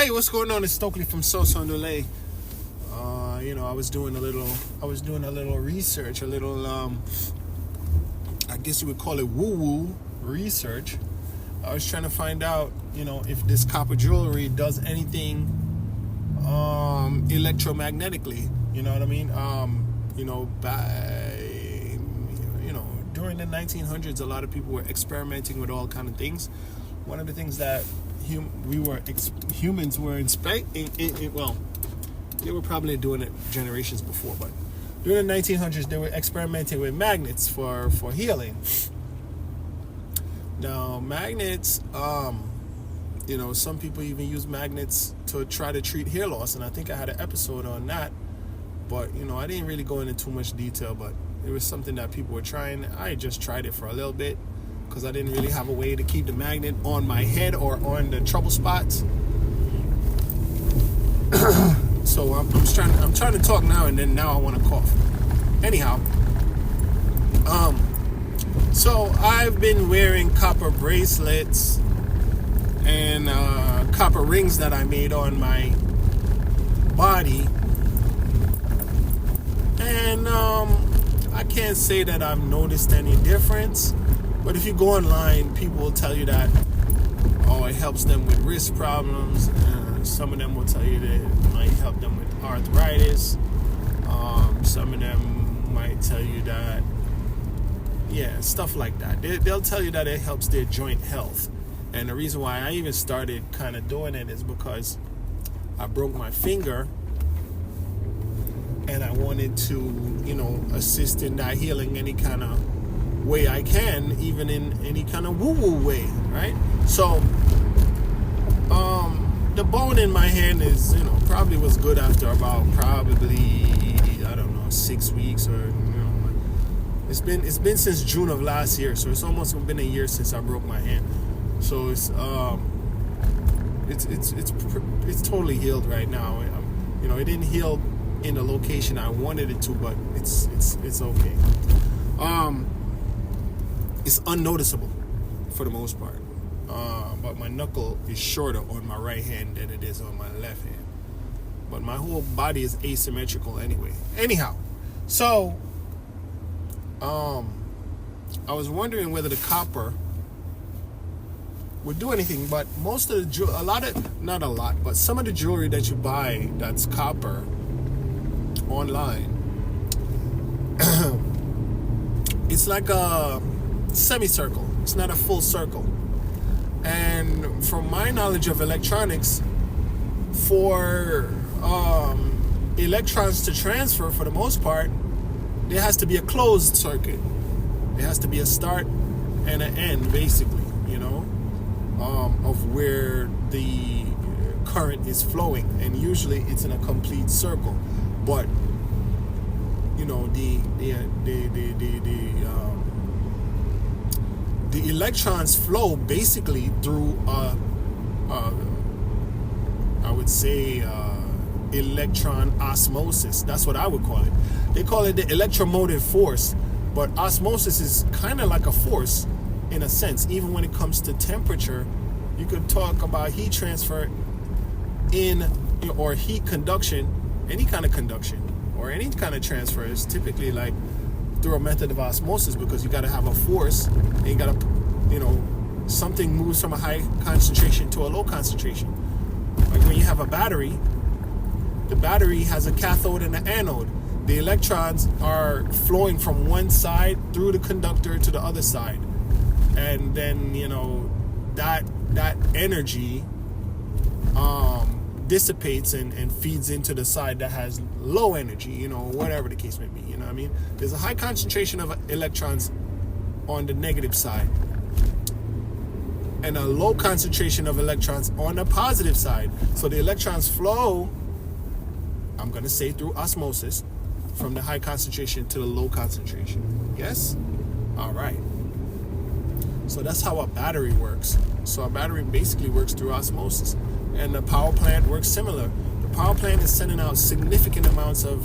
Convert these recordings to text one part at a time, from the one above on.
Hey, what's going on? It's Stokely from Sosa and Dule. I was doing a little research, I guess you would call it woo-woo research. I was trying to find out, if this copper jewelry does anything electromagnetically. You know what I mean? During the 1900s, a lot of people were experimenting with all kind of things. One of the things that humans were they were probably doing it generations before, but during the 1900s, they were experimenting with magnets for healing. Now, magnets, some people even use magnets to try to treat hair loss, and I think I had an episode on that, but, I didn't really go into too much detail, but it was something that people were trying. I just tried it for a little bit, because I didn't really have a way to keep the magnet on my head or on the trouble spots. So I'm trying to talk now, and then now I want to cough. Anyhow, so I've been wearing copper bracelets and copper rings that I made on my body, and I can't say that I've noticed any difference. But if you go online, people will tell you that, it helps them with wrist problems. Some of them will tell you that it might help them with arthritis. Some of them might tell you that, stuff like that. They'll tell you that it helps their joint health. And the reason why I even started kind of doing it is because I broke my finger, and I wanted to, assist in that healing any kind of way I can, even in any kind of woo-woo way, right? So, the bone in my hand is, probably was good after about 6 weeks, or it's been since June of last year, so it's almost been a year since I broke my hand. So it's totally healed right now. It didn't heal in the location I wanted it to, but it's okay. It's unnoticeable for the most part. But my knuckle is shorter on my right hand than it is on my left hand. But my whole body is asymmetrical anyway. Anyhow, so I was wondering whether the copper would do anything, but most of the some of the jewelry that you buy that's copper online, it's like a semicircle. It's not a full circle. And from my knowledge of electronics, for electrons to transfer, for the most part, there has to be a closed circuit. There has to be a start and an end, basically, of where the current is flowing. And usually it's in a complete circle. But, the electrons flow basically through I would say electron osmosis. That's what I would call it. They call it the electromotive force, but osmosis is kind of like a force in a sense. Even when it comes to temperature, you could talk about heat transfer or heat conduction. Any kind of conduction or any kind of transfer is typically like through a method of osmosis, because you got to have a force, and you got to, something moves from a high concentration to a low concentration. Like when you have a battery, the battery has a cathode and an anode. The electrons are flowing from one side through the conductor to the other side, and then that energy dissipates and feeds into the side that has low energy, whatever the case may be, what I mean? There's a high concentration of electrons on the negative side, and a low concentration of electrons on the positive side. So the electrons flow, I'm going to say through osmosis, from the high concentration to the low concentration. Yes? All right. So that's how a battery works. So a battery basically works through osmosis. And the power plant works similar. The power plant is sending out significant amounts of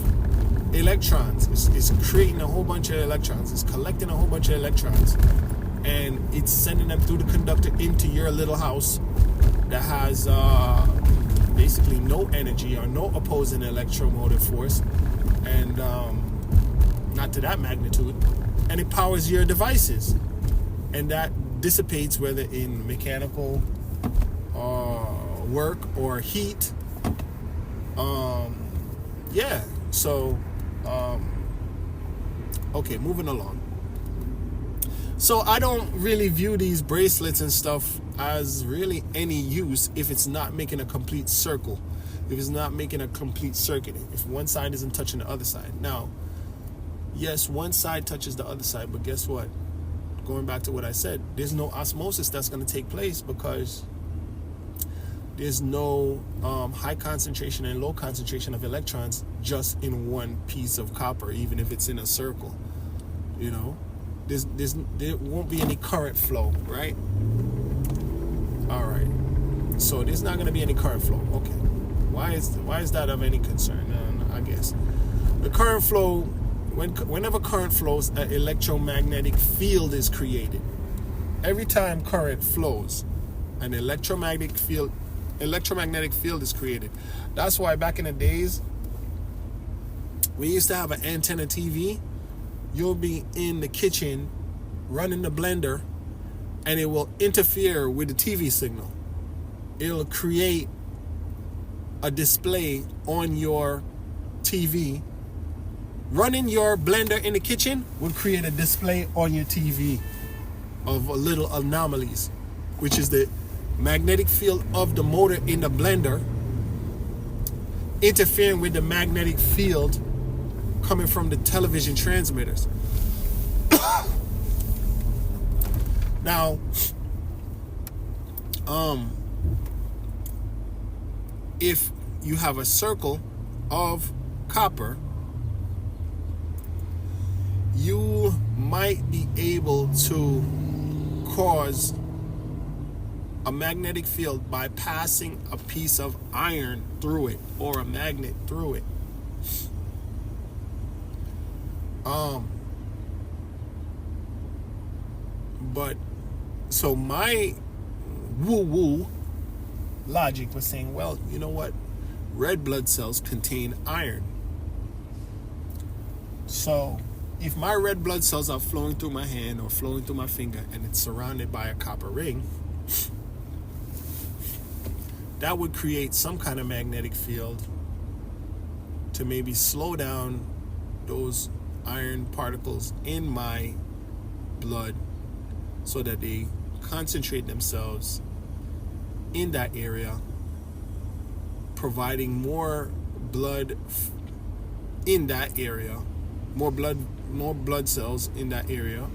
electrons. It's creating a whole bunch of electrons. It's collecting a whole bunch of electrons. And it's sending them through the conductor into your little house that has the no energy or no opposing electromotive force, and not to that magnitude, and it powers your devices, and that dissipates whether in mechanical work or heat. Okay, moving along. So I don't really view these bracelets and stuff as really any use if it's not making a complete circle, if it's not making a complete circuit, if one side isn't touching the other side. Now, yes, one side touches the other side, but guess what? Going back to what I said, there's no osmosis that's going to take place because there's no high concentration and low concentration of electrons just in one piece of copper, even if it's in a circle. You know, there won't be any current flow, right? All right. So there's not going to be any current flow. Okay. Why is that of any concern? I guess the current flow, whenever current flows, an electromagnetic field is created. Every time current flows, an electromagnetic field is created. That's why back in the days, we used to have an antenna TV. You'll be in the kitchen running the blender, and it will interfere with the TV signal. It'll create a display on your TV. Running your blender in the kitchen will create a display on your TV of little anomalies, which is the magnetic field of the motor in the blender interfering with the magnetic field coming from the television transmitters. Now, if you have a circle of copper, you might be able to cause a magnetic field by passing a piece of iron through it or a magnet through it. But so my woo-woo logic was saying, well, you know what? Red blood cells contain iron. So if my red blood cells are flowing through my hand or flowing through my finger and it's surrounded by a copper ring, that would create some kind of magnetic field to maybe slow down those iron particles in my blood so that they concentrate themselves in that area, providing more blood in that area, more blood cells in that area,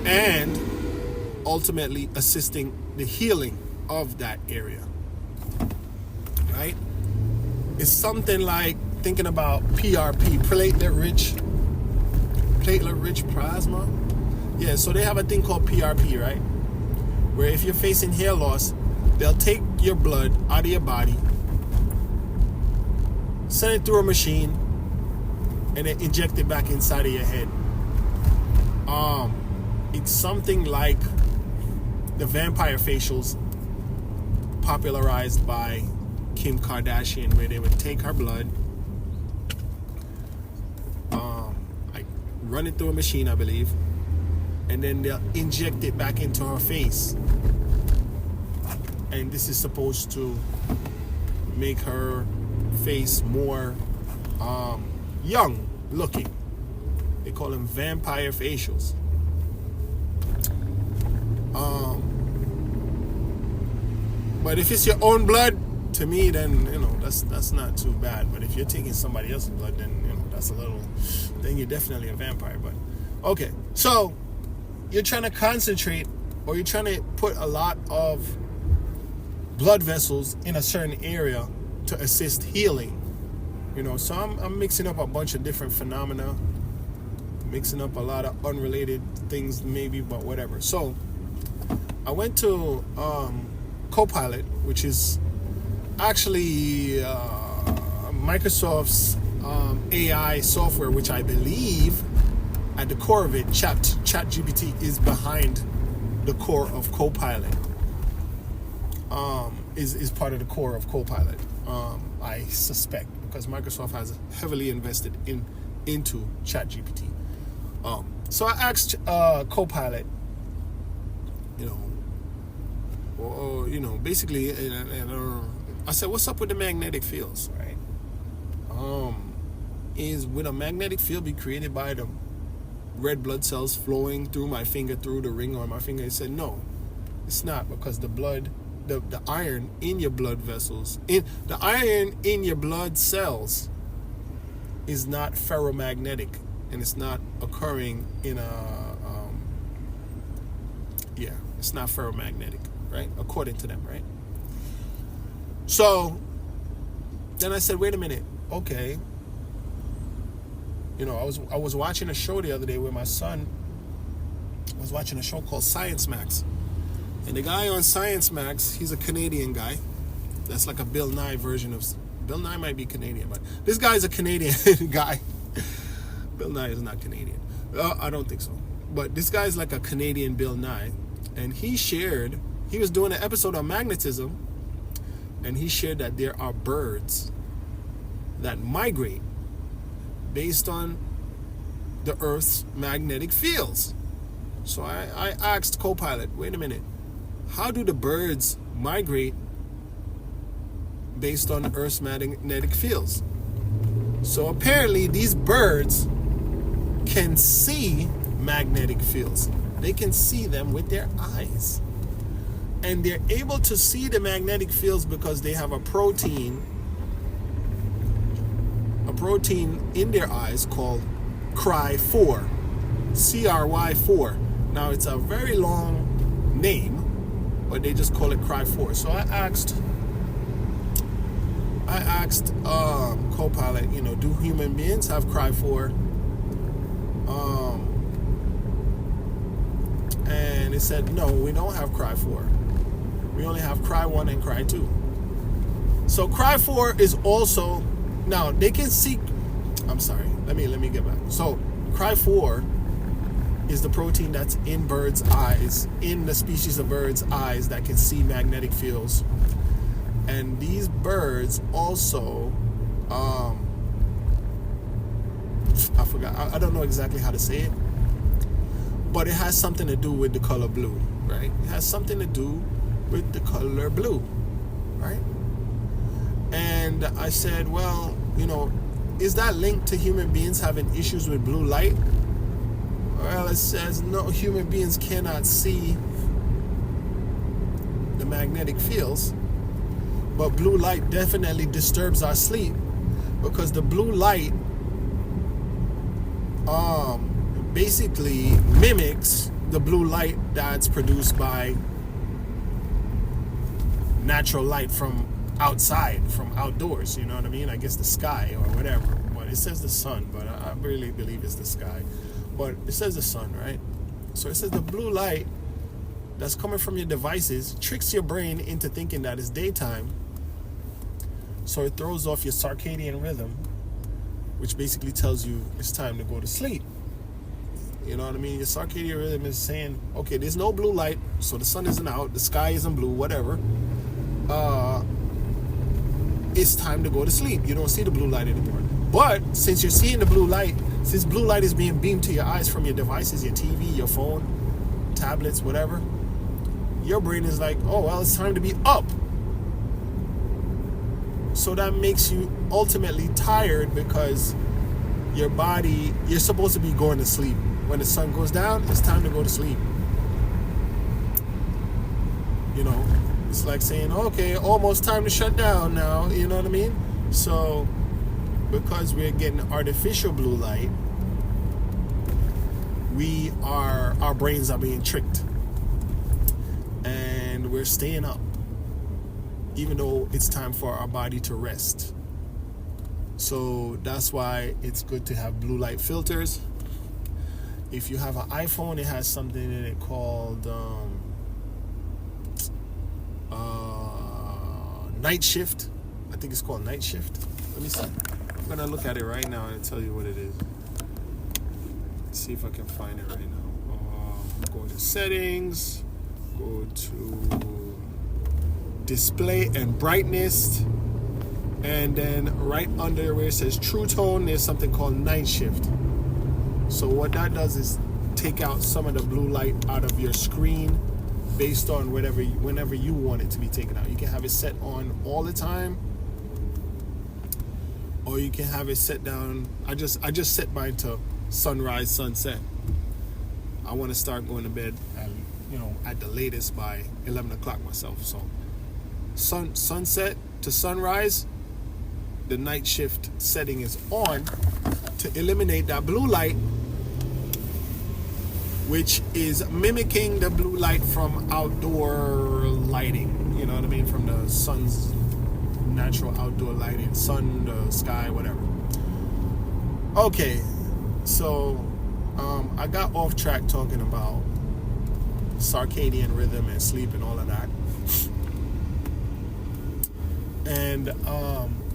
and ultimately assisting the healing of that area. Right? It's something like thinking about PRP, platelet-rich plasma. Yeah, so they have a thing called PRP, right? Where if you're facing hair loss, they'll take your blood out of your body, send it through a machine, and then inject it back inside of your head. It's something like the vampire facials popularized by Kim Kardashian, where they would take her blood, run it through a machine, I believe, and then they'll inject it back into her face. And this is supposed to make her face more young looking. They call them vampire facials. But if it's your own blood, to me, then that's not too bad. But if you're taking somebody else's blood, then that's a little. Then you're definitely a vampire. But okay, so you're trying to concentrate, or you're trying to put a lot of blood vessels in a certain area to assist healing. So I'm mixing up a bunch of different phenomena, mixing up a lot of unrelated things maybe, but whatever. So I went to Copilot, which is actually Microsoft's AI software, which I believe at the core of it, ChatGPT is behind the core of Copilot. is part of the core of Copilot. I suspect, because Microsoft has heavily invested into ChatGPT. So I asked Copilot, basically, and I said, "What's up with the magnetic fields, right? Would a magnetic field be created by the red blood cells flowing through my finger, through the ring on my finger?" He said, "No, it's not, because the iron in your blood vessels, the iron in your blood cells is not ferromagnetic, and it's not occurring in it's not ferromagnetic, right? According to them, right?" So then I said, "Wait a minute, okay." I was watching a show the other day where my son was watching a show called Science Max. And the guy on Science Max, he's a Canadian guy. That's like a Bill Nye version of... Bill Nye might be Canadian, but this guy's a Canadian guy. Bill Nye is not Canadian. I don't think so. But this guy's like a Canadian Bill Nye. And he was doing an episode on magnetism, and he shared that there are birds that migrate based on the Earth's magnetic fields. So I asked Copilot, wait a minute, how do the birds migrate based on the Earth's magnetic fields? So apparently these birds can see magnetic fields. They can see them with their eyes. And they're able to see the magnetic fields because they have a protein in their eyes called Cry4, CRY4. Now it's a very long name, but they just call it Cry4. So I asked Copilot, do human beings have Cry4? And it said, no, we don't have Cry4. We only have Cry1 and Cry2. So Cry4 is also... Now, they can see... I'm sorry. Let me get back. So, Cry4 is the protein that's in birds' eyes, in the species of birds' eyes that can see magnetic fields. And these birds also... I forgot. I don't know exactly how to say it. But it has something to do with the color blue, right? It has something to do with the color blue, right? And I said, well, is that linked to human beings having issues with blue light? Well, it says, no, human beings cannot see the magnetic fields, but blue light definitely disturbs our sleep, because the blue light basically mimics the blue light that's produced by natural light from outside, from outdoors, you know what I mean? I guess the sky or whatever. But it says the sun, but I really believe it's the sky. But it says the sun, right? So it says the blue light that's coming from your devices tricks your brain into thinking that it's daytime. So it throws off your circadian rhythm, which basically tells you it's time to go to sleep. You know what I mean? Your circadian rhythm is saying, okay, there's no blue light, so the sun isn't out, the sky isn't blue, whatever. It's time to go to sleep. You don't see the blue light anymore. But since you're seeing the blue light, since blue light is being beamed to your eyes from your devices, your TV, your phone, tablets, whatever, your brain is like, oh, well, it's time to be up. So that makes you ultimately tired, because your body, you're supposed to be going to sleep. When the sun goes down, it's time to go to sleep. It's like saying, okay, almost time to shut down now, you know what I mean? So, because we're getting artificial blue light, our brains are being tricked. And we're staying up, even though it's time for our body to rest. So that's why it's good to have blue light filters. If you have an iPhone, it has something in it called night shift. I think it's called night shift. Let me see. I'm gonna look at it right now and tell you what it is. Let's see if I can find it right now. Go to settings. Go to display and brightness. And then right under where it says true tone, there's something called night shift. So what that does is take out some of the blue light out of your screen based on whenever you want it to be taken out. You can have it set on all the time, or you can have it set down. I just set mine to sunrise, sunset. I want to start going to bed at the latest by 11 o'clock myself. So sunset to sunrise, the night shift setting is on to eliminate that blue light, which is mimicking the blue light from outdoor lighting. You know what I mean? From the sun's natural outdoor lighting, sun, the sky, whatever. Okay, so I got off track talking about circadian rhythm and sleep and all of that. And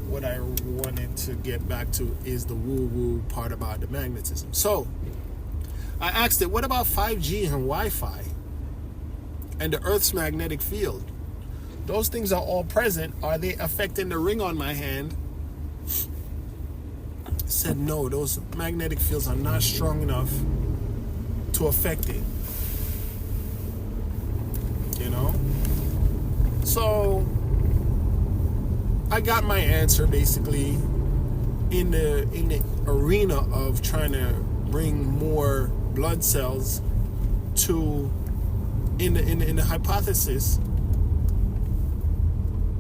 what I wanted to get back to is the woo-woo part about the magnetism. So I asked it, what about 5G and Wi-Fi and the Earth's magnetic field? Those things are all present. Are they affecting the ring on my hand? I said no, those magnetic fields are not strong enough to affect it. You know? So I got my answer basically in the arena of trying to bring more blood cells to in the hypothesis.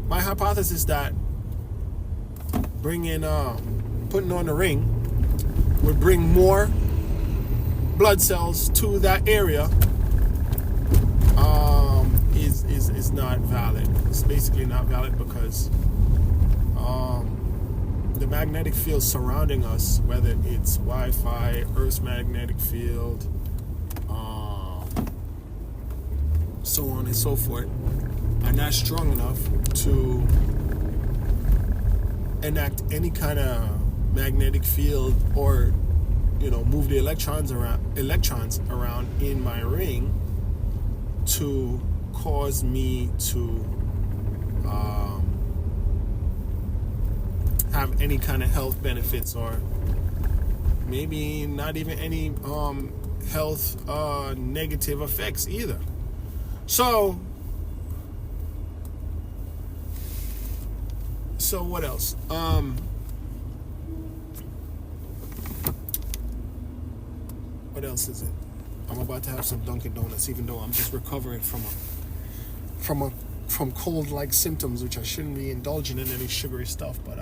My hypothesis that putting on the ring would bring more blood cells to that area is not valid. It's basically not valid because the magnetic field surrounding us, whether it's Wi-Fi, Earth's magnetic field, so on and so forth, are not strong enough to enact any kind of magnetic field or move the electrons around in my ring to cause me to have any kind of health benefits, or maybe not even any health negative effects either. So what else? What else is it? I'm about to have some Dunkin' Donuts, even though I'm just recovering from cold-like symptoms, which I shouldn't be indulging in any sugary stuff. But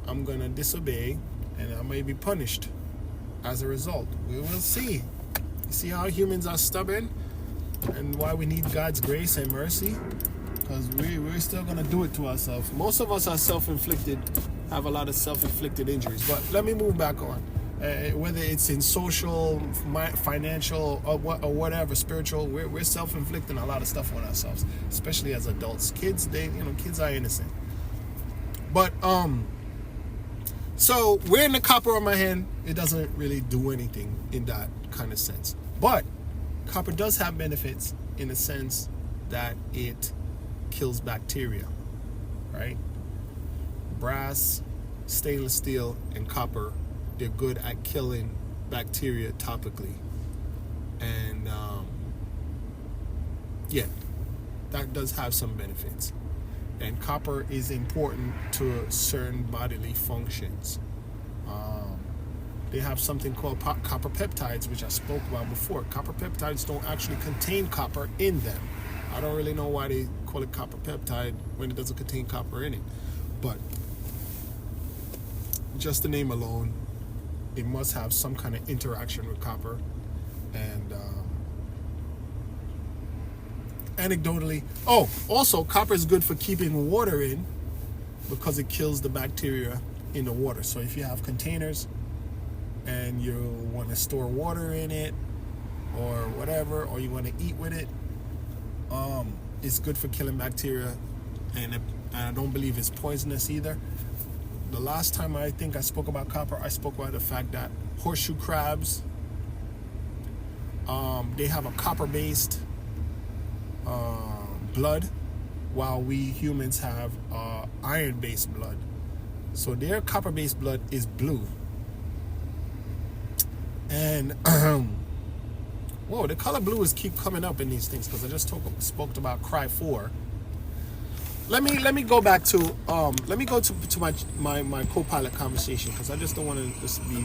I'm gonna disobey, and I may be punished as a result. We will see. You see how humans are stubborn, and why we need God's grace and mercy. Because we're still going to do it to ourselves. Most of us are self-inflicted, have a lot of self-inflicted injuries. But let me move back on. Whether it's in social, financial, or whatever, spiritual, we're self-inflicting a lot of stuff on ourselves, especially as adults. Kids, kids are innocent. But, so wearing the copper on my hand, it doesn't really do anything in that kind of sense. But copper does have benefits in the sense that it kills bacteria, right? Brass, stainless steel, and copper, they're good at killing bacteria topically. And that does have some benefits. And copper is important to certain bodily functions. They have something called copper peptides, which I spoke about before. Copper peptides don't actually contain copper in them. I don't really know why they call it copper peptide when it doesn't contain copper in it. But just the name alone, it must have some kind of interaction with copper. And anecdotally, also copper is good for keeping water in because it kills the bacteria in the water. So if you have containers and you want to store water in it or whatever, or you want to eat with it, it's good for killing bacteria, and I don't believe it's poisonous either. The last time I think I spoke about copper, I spoke about the fact that horseshoe crabs, they have a copper-based blood, while we humans have iron-based blood. So their copper-based blood is blue. And whoa, the color blue is keep coming up in these things because I just spoke about Cry 4. Let me go back to let me go to my co-pilot conversation, because I just don't want to just be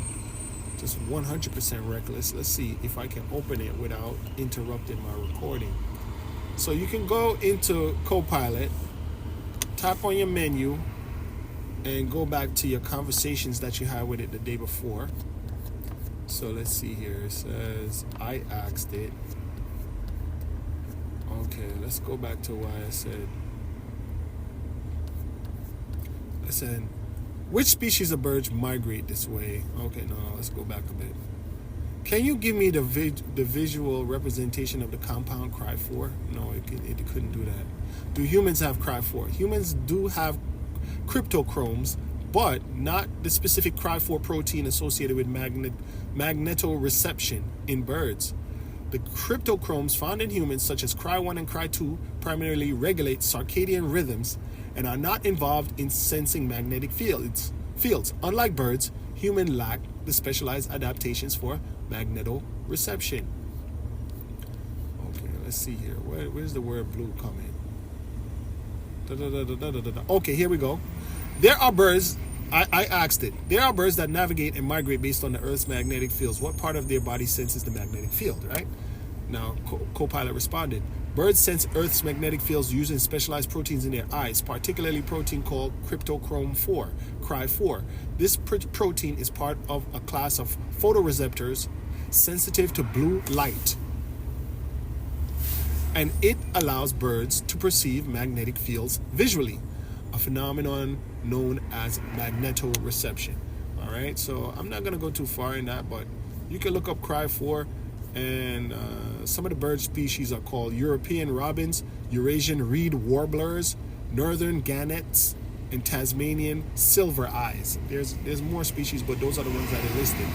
just 100% reckless. Let's see if I can open it without interrupting my recording. So you can go into co-pilot, tap on your menu, and go back to your conversations that you had with it the day before. So let's see here. It says I asked it. Okay, let's go back to why I said, which species of birds migrate this way? Okay, no, let's go back a bit. Can you give me the visual representation of the compound Cry 4? No, it couldn't do that. Do humans have Cry 4? Humans do have cryptochromes, but not the specific Cry 4 protein associated with magnetoreception in birds. The cryptochromes found in humans, such as Cry 1 and Cry 2, primarily regulate circadian rhythms and are not involved in sensing magnetic fields. Unlike birds, humans lack the specialized adaptations for magnetoreception. Okay, let's see here. Where's the word blue coming? Okay, here we go. There are birds, I asked it, there are birds that navigate and migrate based on the Earth's magnetic fields. What part of their body senses the magnetic field, right? Now, co-pilot responded, birds sense Earth's magnetic fields using specialized proteins in their eyes, particularly protein called cryptochrome 4, Cry 4. This protein is part of a class of photoreceptors sensitive to blue light, and it allows birds to perceive magnetic fields visually, a phenomenon known as magnetoreception. All right, so I'm not going to go too far in that, but you can look up Cry 4, and some of the bird species are called European robins, Eurasian reed warblers, northern gannets, and Tasmanian silver eyes. There's more species, but those are the ones that are listed.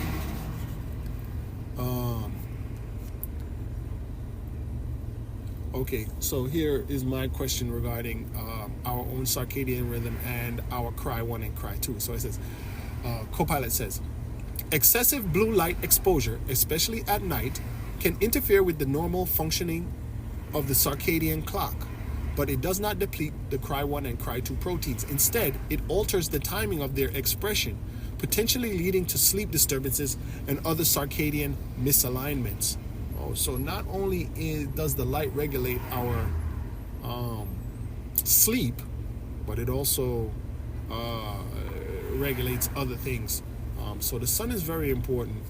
Okay, so here is my question regarding our own circadian rhythm and our Cry 1 and Cry 2. So it says, co-pilot says, excessive blue light exposure, especially at night, can interfere with the normal functioning of the circadian clock, but it does not deplete the Cry 1 and Cry 2 proteins. Instead, it alters the timing of their expression, potentially leading to sleep disturbances and other circadian misalignments. So not only does the light regulate our sleep, but it also regulates other things. So the sun is very important.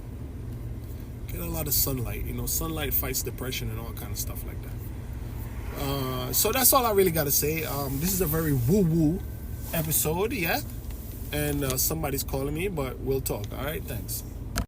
Get a lot of sunlight. Sunlight fights depression and all kind of stuff like that. So that's all I really got to say. This is a very woo-woo episode, yeah? And somebody's calling me, but we'll talk. All right, thanks.